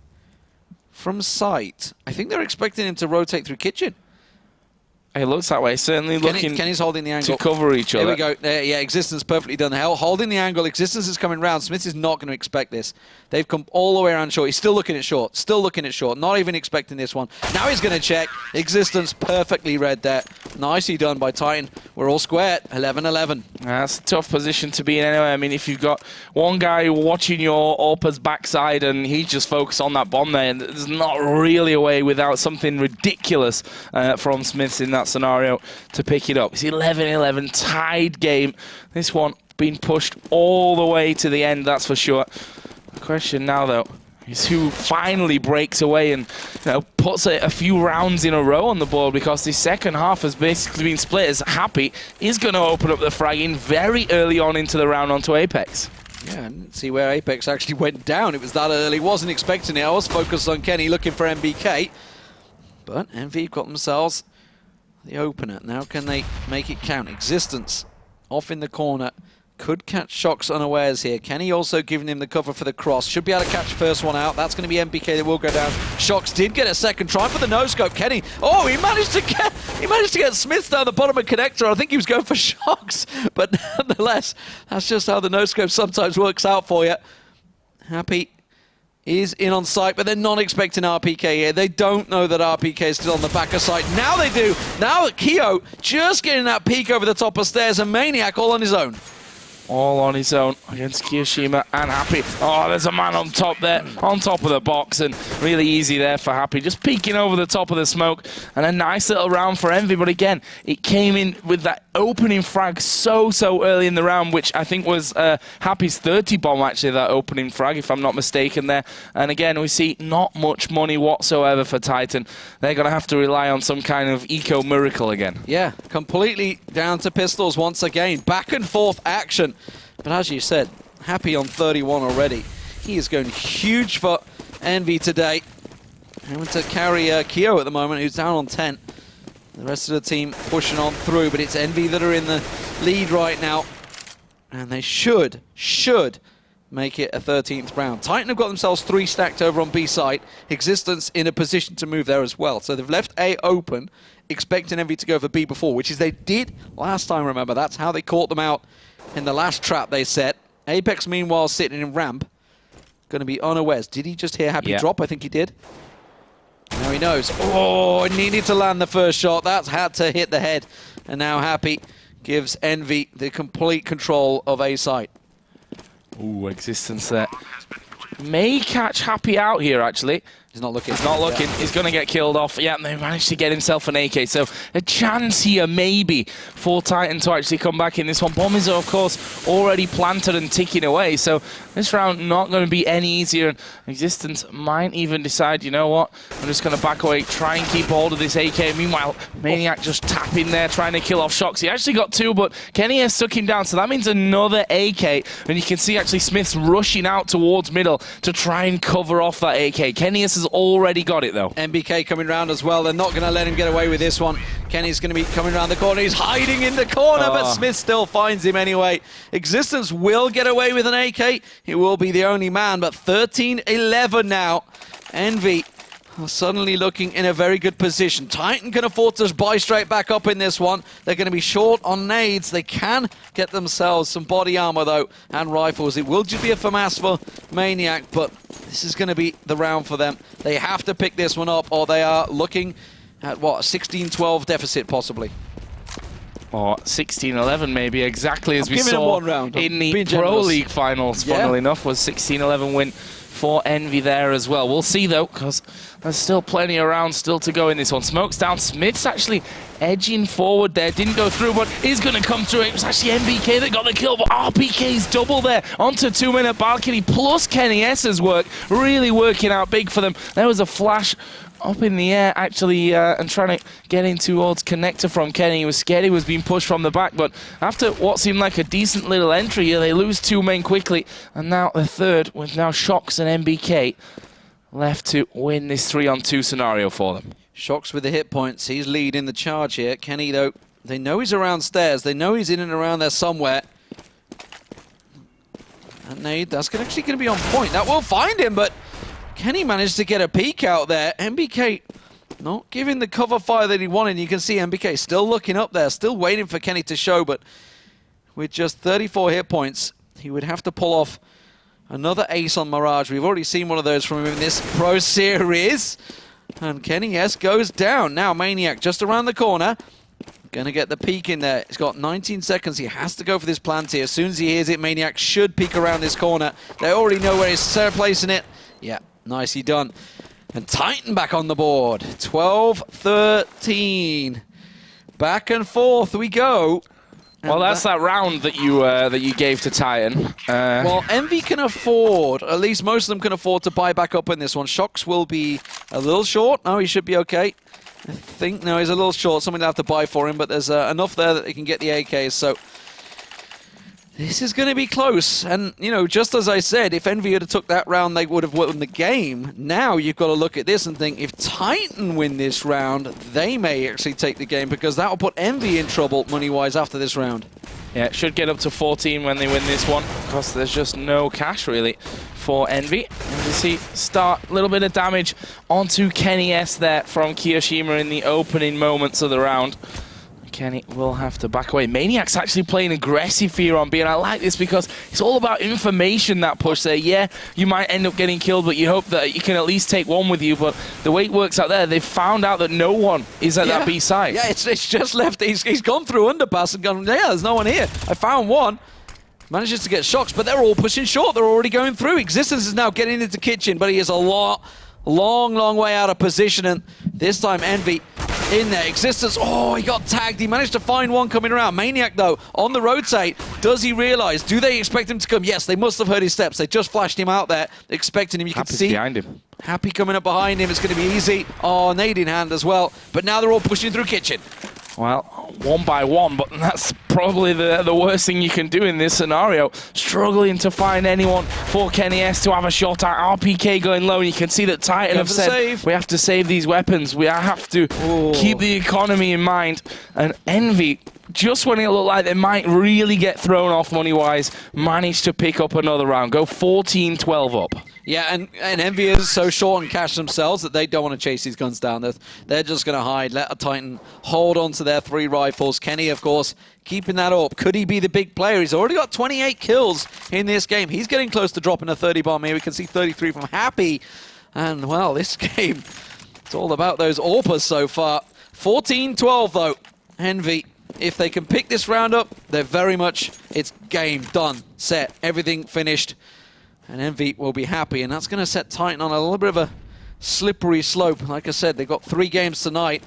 from sight. I think they're expecting him to rotate through kitchen. It looks that way. Certainly looking Kenny's holding the angle to cover each other. There we go. Yeah, Existence perfectly done. Holding the angle. Existence is coming round. Smith is not going to expect this. They've come all the way around short. He's still looking at short. Still looking at short. Not even expecting this one. Now he's going to check. Existence perfectly read that. Nicely done by Titan. We're all squared. 11-11. That's a tough position to be in anyway. I mean, if you've got one guy watching your AWP's backside and he's just focused on that bomb there, and there's not really a way without something ridiculous from Smiths in that scenario to pick it up. It's 11-11, tied game. This one being pushed all the way to the end, that's for sure. The question now, though, is who finally breaks away and puts a few rounds in a row on the board, because the second half has basically been split as Happy is going to open up the fragging very early on into the round onto Apex. Yeah, I didn't see where Apex actually went down. It was that early. Wasn't expecting it. I was focused on Kenny looking for MBK. But Envy got themselves the opener. Now can they make it count? Existence off in the corner. Could catch Shocks unawares here. Kenny also giving him the cover for the cross. Should be able to catch first one out. That's going to be MBK that will go down. Shocks did get a second try for the no-scope. Kenny, oh, he managed to get Smith down the bottom of connector. I think he was going for Shocks. But nonetheless, that's just how the no-scope sometimes works out for you. Happy is in on site, but they're not expecting RPK here. They don't know that RPK is still on the back of site. Now they do. Now Kyo just getting that peek over the top of stairs, and Maniac all on his own. All on his own against Kiyoshima and Happy. Oh, there's a man on top there, on top of the box, and really easy there for Happy. Just peeking over the top of the smoke, and a nice little round for Envy. But again, it came in with that opening frag so early in the round, which I think was Happy's 30 bomb, actually, that opening frag, if I'm not mistaken there. And again, we see not much money whatsoever for Titan. They're going to have to rely on some kind of eco miracle again. Yeah, completely down to pistols once again. Back and forth action. But as you said, Happy on 31 already. He is going huge for Envy today. Having to carry Kyo at the moment, who's down on 10. The rest of the team pushing on through, but it's Envy that are in the lead right now. And they should make it a 13th round. Titan have got themselves 3 stacked over on B side. Existence in a position to move there as well. So they've left A open, expecting Envy to go for B before, which is they did last time, remember. That's how they caught them out in the last trap they set. Apex, meanwhile, sitting in ramp. Going to be unawares. Did he just hear Happy drop? I think he did. Now he knows. Oh, needed to land the first shot. That's had to hit the head. And now Happy gives Envy the complete control of A site. Ooh, Existence there. May catch Happy out here, actually. He's not looking. He's not looking. Yeah. He's going to get killed off. Yeah, they managed to get himself an AK. So a chance here, maybe, for Titan to actually come back in this one. Bomb is, of course, already planted and ticking away. So this round not going to be any easier. And Existence might even decide, you know what, I'm just going to back away, try and keep hold of this AK. Meanwhile, Maniac just tapping there, trying to kill off Shox. He actually got 2, but Kenny has took him down. So that means another AK. And you can see, actually, Smith's rushing out towards middle to try and cover off that AK. Kenny has already got it, though. MBK coming round as well. They're not going to let him get away with this one. Kenny's going to be coming around the corner. He's hiding in the corner, but Smith still finds him anyway. Existence will get away with an AK. He will be the only man, but 13-11 now. Envy are suddenly looking in a very good position. Titan can afford to buy straight back up in this one. They're going to be short on nades. They can get themselves some body armor, though, and rifles. It will just be a FAMAS for Maniac, but this is going to be the round for them. They have to pick this one up, or they are looking at, what, a 16-12 deficit, possibly. Or 16-11 maybe, exactly as we saw in the Pro League finals, funnily enough, was 16-11 win for Envy there as well. We'll see, though, because there's still plenty of rounds still to go in this one. Smoke's down. Smith's actually edging forward there. Didn't go through, but is going to come through. It was actually MBK that got the kill, but RPK's double there onto 2-minute balcony, plus Kenny S's work, really working out big for them. There was a flash up in the air, actually, and trying to get in towards connector from Kenny. He was scared he was being pushed from the back, but after what seemed like a decent little entry here, they lose 2 men quickly, and now the third, with now Shox and MBK left to win this 3-on-2 scenario for them. Shox with the hit points. He's leading the charge here. Kenny, though, they know he's around stairs. They know he's in and around there somewhere. And nade, that's actually going to be on point. That will find him, but Kenny managed to get a peek out there. MBK not giving the cover fire that he wanted. You can see MBK still looking up there, still waiting for Kenny to show, but with just 34 hit points, he would have to pull off another ace on Mirage. We've already seen one of those from him in this Pro Series. And Kenny S goes down. Now Maniac just around the corner. Going to get the peek in there. He's got 19 seconds. He has to go for this plant here. As soon as he hears it, Maniac should peek around this corner. They already know where he's placing it. Yeah, nicely done. And Titan back on the board. 12-13. Back and forth we go. Well, that's that round that you gave to Titan. Well, Envy can afford, at least most of them can afford to buy back up in this one. Shox will be a little short. No, he should be okay. I think, no, he's a little short. Something they'll have to buy for him, but there's enough there that they can get the AKs. So this is going to be close. And, you know, just as I said, if Envy had took that round, they would have won the game. Now you've got to look at this and think, if Titan win this round, they may actually take the game, because that will put Envy in trouble money-wise after this round. Yeah, it should get up to 14 when they win this one, because there's just no cash, really, for Envy. And you see, start a little bit of damage onto Kenny S there from Kiyoshima in the opening moments of the round. Kenny will have to back away. Maniac's actually playing aggressive here on B, and I like this because it's all about information, that push there. Yeah, you might end up getting killed, but you hope that you can at least take one with you. But the way it works out there, they've found out that no one is at that B side. Yeah, it's just left. He's gone through underpass and gone, yeah, there's no one here. I found one. Manages to get Shox, but they're all pushing short. They're already going through. Existence is now getting into kitchen, but he is a long way out of position, and this time Envy in there. Existence, oh, he got tagged. He managed to find one coming around. Maniac, though, on the rotate. Does he realize? Do they expect him to come? Yes, they must have heard his steps. They just flashed him out there, expecting him. You can see behind him. Happy coming up behind him. It's going to be easy. Oh, nade in hand as well. But now they're all pushing through kitchen. Well, 1 by 1, but that's probably the worst thing you can do in this scenario. Struggling to find anyone for Kenny S to have a shot at. RPK going low, and you can see that Titan have said, we have to save these weapons. We have to keep the economy in mind. And Envy, just when it looked like they might really get thrown off money-wise, managed to pick up another round. Go 14-12 up. Yeah, and EnVy is so short on cash themselves that they don't want to chase these guns down. They're just going to hide, let a Titan hold on to their 3 rifles. Kenny, of course, keeping that up. Could he be the big player? He's already got 28 kills in this game. He's getting close to dropping a 30 bomb here. We can see 33 from Happy. And, well, this game, it's all about those AWPers so far. 14-12, though. EnVy, if they can pick this round up, they're very much, it's game, done, set, everything finished. And EnVy will be happy, and that's going to set Titan on a little bit of a slippery slope. Like I said, they've got 3 games tonight,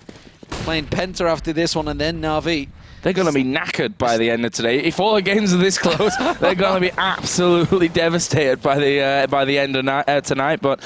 playing Penta after this one, and then Na'Vi. They're going to be knackered by the end of today. If all the games are this close, they're going to be absolutely devastated by the end of tonight. But,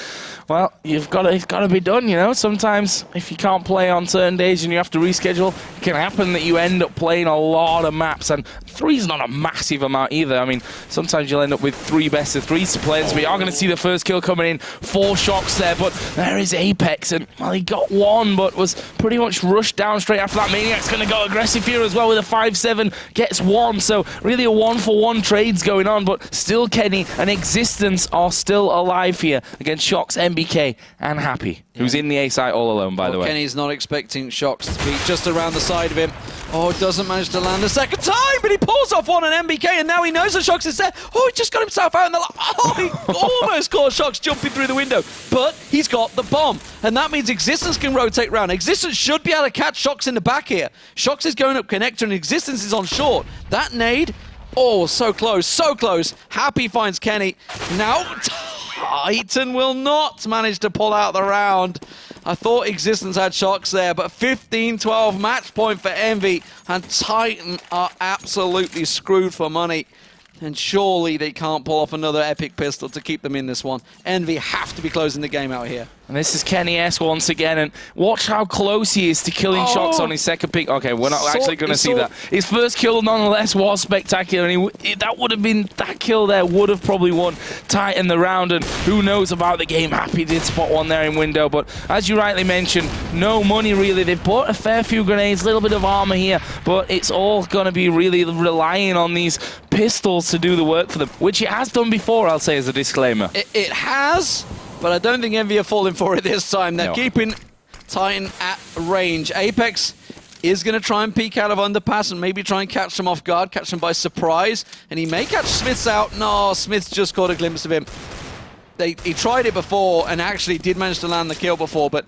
well, it's got to be done, you know. Sometimes if you can't play on certain days and you have to reschedule, it can happen that you end up playing a lot of maps. And 3 is not a massive amount either. I mean, sometimes you'll end up with 3 best of 3s to play. So we are going to see the first kill coming in. 4 shots there, but there is Apex. And, well, he got 1, but was pretty much rushed down straight after that. Maniac's going to go aggressive here as well with a 5-7, gets 1. So really a 1-for-1 trades going on, but still Kenny and Existence are still alive here against Shox, MBK, and Happy, who's in the A site all alone, by the way. Kenny's not expecting Shox to be just around the side of him. Oh, doesn't manage to land a second time, but he pulls off 1 on MBK, and now he knows that Shox is there. Oh, he just got himself out, and they're like, oh, he almost caught Shox jumping through the window, but he's got the bomb, and that means Existence can rotate round. Existence should be able to catch Shox in the back here. Shox is going up connector, and Existence is on short. That nade, oh, so close, so close. Happy finds Kenny. Now, Titan will not manage to pull out the round. I thought Existence had Shox there, but 15-12 match point for EnVy, and Titan are absolutely screwed for money. And surely they can't pull off another epic pistol to keep them in this one. EnVy have to be closing the game out here. And this is Kenny S once again, and watch how close he is to killing Shox on his second pick. Okay, we're not actually going to see that. His first kill, nonetheless, was spectacular, and that kill there would have probably won Titan the round, and who knows about the game. Happy did spot 1 there in window, but as you rightly mentioned, no money really. They've bought a fair few grenades, a little bit of armor here, but it's all going to be really relying on these pistols to do the work for them, which it has done before, I'll say as a disclaimer. It has, but I don't think EnVy are falling for it this time. They're keeping Titan at range. Apex is going to try and peek out of underpass and maybe try and catch them off guard, catch them by surprise, and he may catch Smiths out. No, Smiths just caught a glimpse of him. He tried it before and actually did manage to land the kill before, but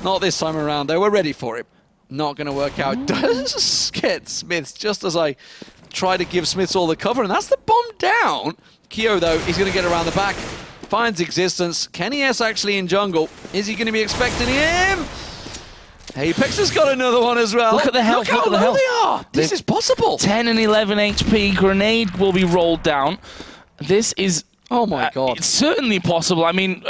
not this time around. They were ready for it. Not going to work out. Does get Smiths just as I try to give Smiths all the cover, and that's the bomb down. Kyo, though, he's going to get around the back. Finds Existence. Kenny S actually in jungle. Is he going to be expecting him? Apex has got another one as well. Look at the health. Look how low they are. This is possible. 10 and 11 HP. Grenade will be rolled down. This is... Oh my god. It's certainly possible. I mean...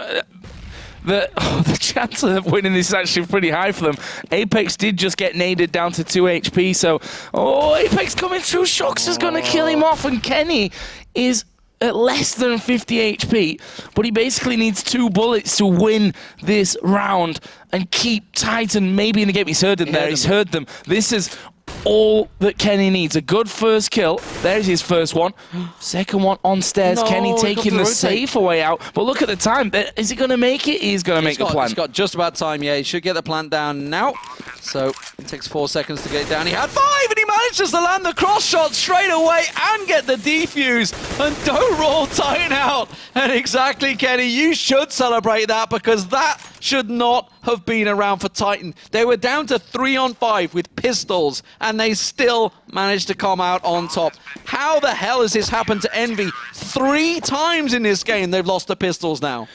The chance of winning this is actually pretty high for them. Apex did just get naded down to 2 HP, so... Oh, Apex coming through. Shox is going to kill him off, and Kenny is at less than 50 HP, but he basically needs 2 bullets to win this round and keep Titan maybe in the game. He's heard them there. He's heard them. This is all that Kenny needs. A good first kill. There's his first one. Second one on stairs. No, Kenny taking the safer way out. But look at the time. Is he going to make it? He's going to make the plant. He's got just about time. Yeah, he should get the plant down now. So it takes 4 seconds to get it down. He had 5, and he manages to land the cross shot straight away and get the defuse. And don't roll Titan out. And exactly, Kenny, you should celebrate that, because that should not have been around for Titan. They were down to 3 on 5 with pistols, and they still managed to come out on top. How the hell has this happened to EnVy? 3 times in this game they've lost the pistols now.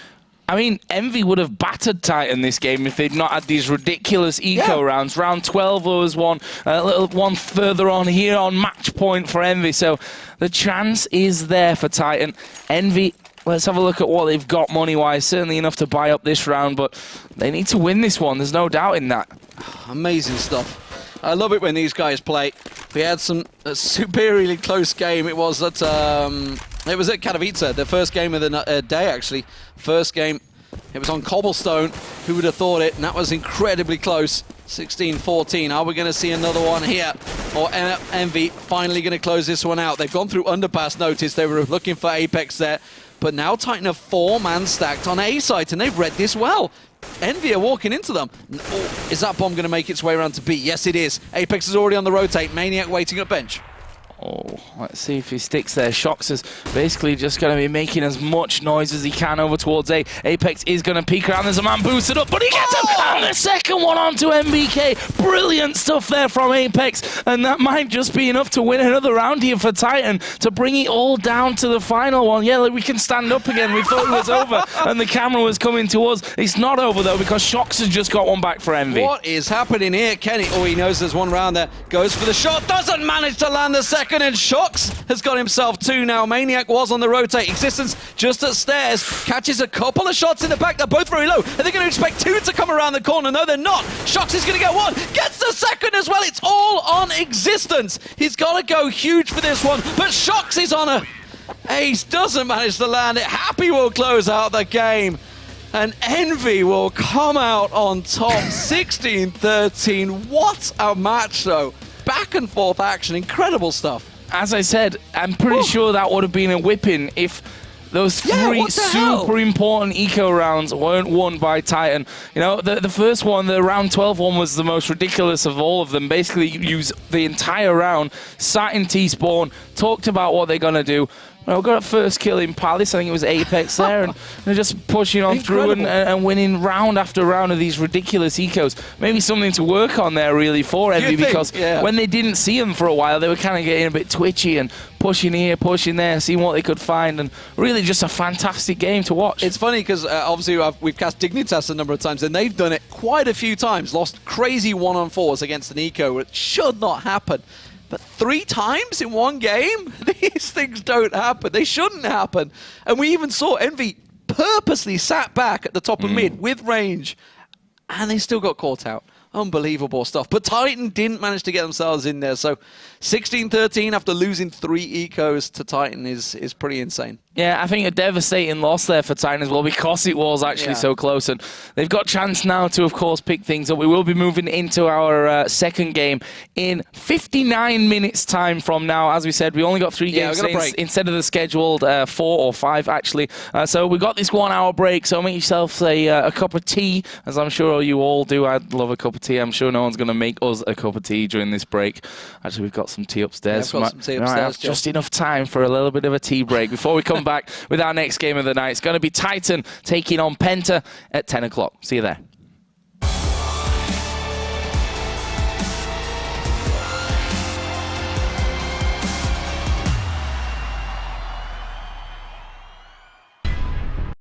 I mean, EnVy would have battered Titan this game if they'd not had these ridiculous eco rounds. Round 12 there was one, a little one further on here on match point for EnVy. So the chance is there for Titan. EnVy, let's have a look at what they've got money-wise. Certainly enough to buy up this round, but they need to win this one. There's no doubt in that. Amazing stuff. I love it when these guys play. We had a superiorly close game. It was at Katowice, the first game of the day, actually. First game, it was on cobblestone. Who would have thought it? And that was incredibly close. 16-14. Are we going to see another one here? Or Envy finally going to close this one out? They've gone through underpass notice. They were looking for Apex there. But now Titan have 4-man stacked on A site, and they've read this well. Envy are walking into them. Oh, is that bomb going to make its way around to B? Yes, it is. Apex is already on the rotate. Maniac waiting at bench. Oh, let's see if he sticks there. Shox is basically just going to be making as much noise as he can over towards A. Apex is going to peek around. There's a man boosted up, but he gets him! And the second one onto MBK. Brilliant stuff there from Apex. And that might just be enough to win another round here for Titan to bring it all down to the final one. Yeah, like we can stand up again. We thought it was over and the camera was coming to us. It's not over, though, because Shox has just got one back for Envy. What is happening here? Kenny, oh, he knows there's one round there. Goes for the shot. Doesn't manage to land the second. And Shox has got himself two now. Maniac was on the rotate. Existence just at stairs. Catches a couple of shots in the back. They're both very low. Are they going to expect two to come around the corner? No, they're not. Shox is going to get one. Gets the second as well. It's all on Existence. He's got to go huge for this one. But Shox is on a ace. Doesn't manage to land it. Happy will close out the game. And Envy will come out on top. 16-13. What a match, though. Back and forth action. Incredible stuff. As I said, I'm pretty sure that would have been a whipping if those three super important eco rounds weren't won by Titan. You know, the first one, the round 12 one, was the most ridiculous of all of them. Basically, you use the entire round, sat in T-spawn, talked about what they're going to do. Well, got a first kill in Palace. I think it was Apex there, and they're just pushing on through and winning round after round of these ridiculous ecos. Maybe something to work on there, really, for Envy, because when they didn't see them for a while, they were kind of getting a bit twitchy and pushing here, pushing there, seeing what they could find, and really just a fantastic game to watch. It's funny because obviously we've cast Dignitas a number of times, and they've done it quite a few times. Lost crazy 1-on-4s against an eco. It should not happen. But 3 times in one game? These things don't happen. They shouldn't happen. And we even saw Envy purposely sat back at the top of mid with range, and they still got caught out. Unbelievable stuff. But Titan didn't manage to get themselves in there. So 16-13 after losing 3 ecos to Titan is pretty insane. Yeah, I think a devastating loss there for Titan as well, because it was actually so close. And they've got chance now to, of course, pick things up. We will be moving into our second game in 59 minutes time from now. As we said, we only got 3 games instead of the scheduled 4 or 5, actually. So we got this 1-hour break, so make yourself a cup of tea, as I'm sure you all do. I'd love a cup of tea. I'm sure no one's going to make us a cup of tea during this break. Actually, we've got some tea upstairs. Yeah, I've got some tea upstairs, just enough time for a little bit of a tea break before we come back with our next game of the night. It's going to be Titan taking on Penta at 10 o'clock. See you there.